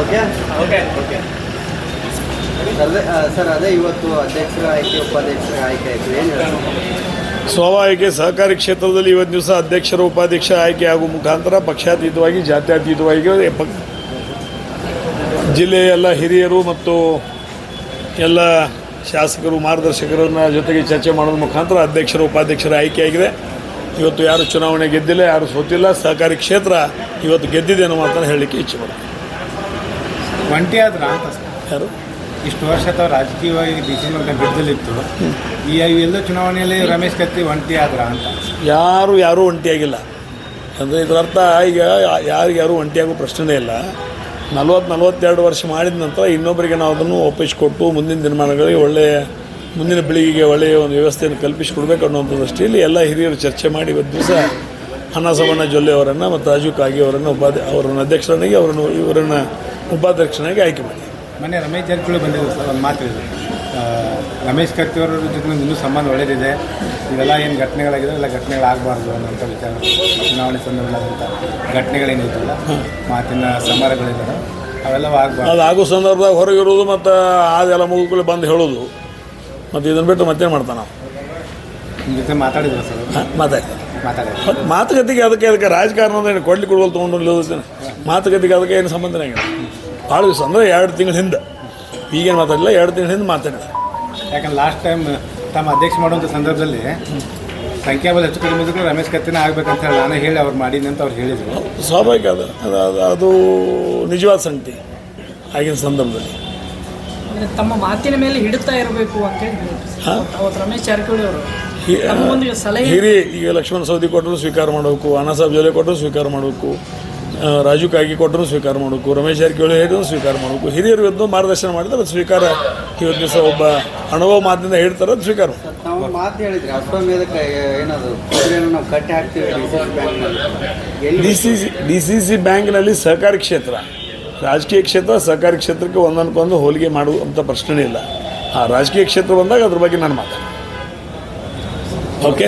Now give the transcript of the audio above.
Okay okay sir ಅದೇ ಇವತ್ತು ಅಧ್ಯಕ್ಷರ ಆಯ್ಕೆ ಉಪಾಧ್ಯಕ್ಷರ ಆಯ್ಕೆ ಆಯಿತು ಏನು ಹೇಳ್ತೀವಿ? ಸ್ವಾಭಾವಿಕ ಸಹಕಾರಿ ಕ್ಷೇತ್ರದಲ್ಲಿ ಇವತ್ತು ದಿವಸ ಅಧ್ಯಕ್ಷರು ಉಪಾಧ್ಯಕ್ಷ ಆಯ್ಕೆ ಆಗುವ ಮುಖಾಂತರ ಪಕ್ಷಾತೀತವಾಗಿ ಜಾತ್ಯತೀತವಾಗಿ ಜಿಲ್ಲೆಯ ಎಲ್ಲ ಹಿರಿಯರು ಮತ್ತು ಎಲ್ಲ ಶಾಸಕರು ಮಾರ್ಗದರ್ಶಕರನ್ನ ಜೊತೆಗೆ ಚರ್ಚೆ ಮಾಡೋದ್ರ ಮುಖಾಂತರ ಅಧ್ಯಕ್ಷರು ಉಪಾಧ್ಯಕ್ಷರ ಆಯ್ಕೆಯಾಗಿದೆ. ಇವತ್ತು ಯಾರು ಚುನಾವಣೆ ಗೆದ್ದಿಲ್ಲ, ಯಾರು ಸೋತಿಲ್ಲ. ಸಹಕಾರಿ ಕ್ಷೇತ್ರ ಇವತ್ತು ಗೆದ್ದಿದೆ ಅನ್ನೋ ಮಾತನ್ನು ಹೇಳಲಿಕ್ಕೆ ಇಚ್ಛೆ ಮಾಡ್ತೀನಿ. ಒಂಟಿ ಆದ್ರ ಅಂತ ಯಾರು ಇಷ್ಟು ವರ್ಷ ಅಥವಾ ರಾಜಕೀಯವಾಗಿ ಡಿಸಿಷನ್ ಬಿದ್ದಲಿತ್ತು, ಈ ಎಲ್ಲ ಚುನಾವಣೆಯಲ್ಲಿ ರಮೇಶ್ ಕತ್ತಿ ಒಂಟಿ ಆದ್ರ ಅಂತ. ಯಾರೂ ಒಂಟಿಯಾಗಿಲ್ಲ. ಅಂದರೆ ಇದರ ಅರ್ಥ ಈಗ ಯಾರು ಒಂಟಿಯಾಗೋ ಪ್ರಶ್ನೆನೇ ಇಲ್ಲ. 42 ವರ್ಷ ಮಾಡಿದ ನಂತರ ಇನ್ನೊಬ್ಬರಿಗೆ ನಾವು ಅದನ್ನು ಒಪ್ಪಿಸಿಕೊಟ್ಟು ಮುಂದಿನ ದಿನಮಾನಗಳಿಗೆ ಮುಂದಿನ ಪೀಳಿಗೆಗೆ ಒಳ್ಳೆಯ ಒಂದು ವ್ಯವಸ್ಥೆಯನ್ನು ಕಲ್ಪಿಸಿಕೊಡ್ಬೇಕು ಅನ್ನೋಂಥ ದೃಷ್ಟಿಯಲ್ಲಿ ಎಲ್ಲ ಹಿರಿಯರು ಚರ್ಚೆ ಮಾಡಿ ಇವತ್ತು ದಿವಸ ಅನ್ನಸವಣ್ಣ ಜೊಲ್ಲೆ ಅವರನ್ನು ಮತ್ತು ರಾಜೀವ್ ಕಾಗೆ ಅವರನ್ನು ಅವರನ್ನು ಅಧ್ಯಕ್ಷರನ್ನಾಗಿ ಇವರನ್ನು ಉಪಾಧ್ಯಕ್ಷನಾಗಿ ಆಯ್ಕೆ ಮಾಡಿ. ಮೊನ್ನೆ ರಮೇಶ್ ಜಾರಕಿಹೊಳಿ ಬಂದಿದ್ರು ಸರ್, ಒಂದು ಮಾತು ಹೇಳಿದ್ರು, ರಮೇಶ್ ಕತ್ತಿ ಅವರ ಜೊತೆ ಇನ್ನೂ ಸಂಬಂಧ ಒಳ್ಳೆಯದಿದೆ, ಇವೆಲ್ಲ ಏನು ಘಟನೆಗಳಾಗಿದೆ ಎಲ್ಲ ಘಟನೆಗಳಾಗಬಾರ್ದು ಅನ್ನೋಂಥ ವಿಚಾರ. ಚುನಾವಣೆ ಸಂದರ್ಭದಂಥ ಘಟನೆಗಳೇನಿದ್ದಲ್ಲ, ಮಾತಿನ ಸಮರಗಳಿದ್ದಾವೆ, ಅವೆಲ್ಲ ಆಗಬಾರ್ದು. ಅದು ಆಗೋ ಸಂದರ್ಭದಾಗ ಹೊರಗಿರೋದು ಮತ್ತು ಅದೆಲ್ಲ ಮುಗಿದ್ಕೊಳ್ಳಿ ಬಂದು ಹೇಳೋದು, ಮತ್ತು ಇದನ್ನು ಬಿಟ್ಟು ಮತ್ತೇನು ಮಾಡ್ತಾನೆ ನಾವು. ನಿಮ್ಮ ಜೊತೆ ಮಾತಾಡಿದ್ರು ಸರ್? ಮಾತಾಡಿದ್ರು. ಮಾತುಕತೆಗೆ ಅದಕ್ಕೆ ರಾಜಕಾರಣದ ಏನು ಕೊಡ್ಲಿಕ್ಕೆ ಕೊಡುವಲ್ಲಿ ತೊಗೊಂಡು ಮಾತುಕತೆಗೆ ಅದಕ್ಕೆ ಏನು ಸಂಬಂಧನೇ ಆಗಿಲ್ಲ. ಭಾಳ ದಿವಸ ಅಂದರೆ 2 ತಿಂಗಳ ಹಿಂದೆ, ಈಗೇನು ಮಾತಾಡಿಲ್ಲ, 2 ತಿಂಗಳ ಹಿಂದೆ ಮಾತಾಡಿಲ್ಲ. ಯಾಕಂದ್ರೆ ಲಾಸ್ಟ್ ಟೈಮ್ ತಮ್ಮ ಅಧ್ಯಕ್ಷ ಮಾಡುವಂಥ ಸಂದರ್ಭದಲ್ಲಿ ಸಂಖ್ಯಾಬಲ ಹೆಚ್ಚು ಕಡಿಮೆ ಇದ್ದರೂ ರಮೇಶ್ ಕತ್ತಿನ ಆಗ್ಬೇಕಂತ ಹೇಳಿ ನಾನು ಹೇಳಿ ಅವ್ರು ಮಾಡೀನಿ ಅಂತ ಅವ್ರು ಹೇಳಿದರು. ಸ್ವಾಭಾವಿಕ ಅದು ನಿಜವಾದ ಸಂಗತಿ ಆಗಿನ ಸಂದರ್ಭದಲ್ಲಿ. ತಮ್ಮ ಮಾತಿನ ಮೇಲೆ ಹಿಡಿತಾ ಇರಬೇಕು ಅಂತ ಹೇಳಿ ಅವತ್ತು ರಮೇಶ್ ಜಾರಕಿಹೊಳಿ ಅವರು ಹಿರಿ ಈಗ ಲಕ್ಷ್ಮಣ ಸವದಿ ಕೊಟ್ಟರು ಸ್ವೀಕಾರ ಮಾಡಬೇಕು, ಅಣ್ಣಾಸಾಹೇಬ್ ಜೊಲ್ಲೆ ಕೊಟ್ಟರು ಸ್ವೀಕಾರ ಮಾಡಬೇಕು, ರಾಜು ಕಾಗಿ ಕೊಟ್ಟರು ಸ್ವೀಕಾರ ಮಾಡಬೇಕು, ರಮೇಶ್ ಜಾರಕಿಹೊಳಿ ಹೇಳಿದ್ರು ಸ್ವೀಕಾರ ಮಾಡಬೇಕು. ಹಿರಿಯರು ಇವತ್ತು ಮಾರ್ಗದರ್ಶನ ಮಾಡಿದ್ರೆ ಅದು ಸ್ವೀಕಾರ ಇವತ್ತು ದಿವಸ ಒಬ್ಬ ಅನುಭವ ಮಾತಿನಿಂದ ಹೇಳ್ತಾರೆ, ಅದು ಸ್ವೀಕಾರ. ನಾವು ಮಾತು ಹೇಳಿದ್ರಿ ಅಶ್ವಮೇಧಕ್ಕೆ ಏನದು ನಾವು ಕಟ್ಟಿ ಹಾಕ್ತೀವಿ ಡಿ ಸಿ ಸಿ ಬ್ಯಾಂಕ್ನಲ್ಲಿ ಸಹಕಾರಿ ಕ್ಷೇತ್ರ, ರಾಜಕೀಯ ಕ್ಷೇತ್ರ, ಸಹಕಾರಿ ಕ್ಷೇತ್ರಕ್ಕೆ ಒಂದೊಂದು ಹೋಲಿಕೆ ಮಾಡುವಂಥ ಪ್ರಶ್ನೆ ಇಲ್ಲ. ಆ ರಾಜಕೀಯ ಕ್ಷೇತ್ರ ಬಂದಾಗ ಅದ್ರ ಬಗ್ಗೆ ನಾನು ಮಾತಾಡ್ತೀನಿ. ಓಕೆ.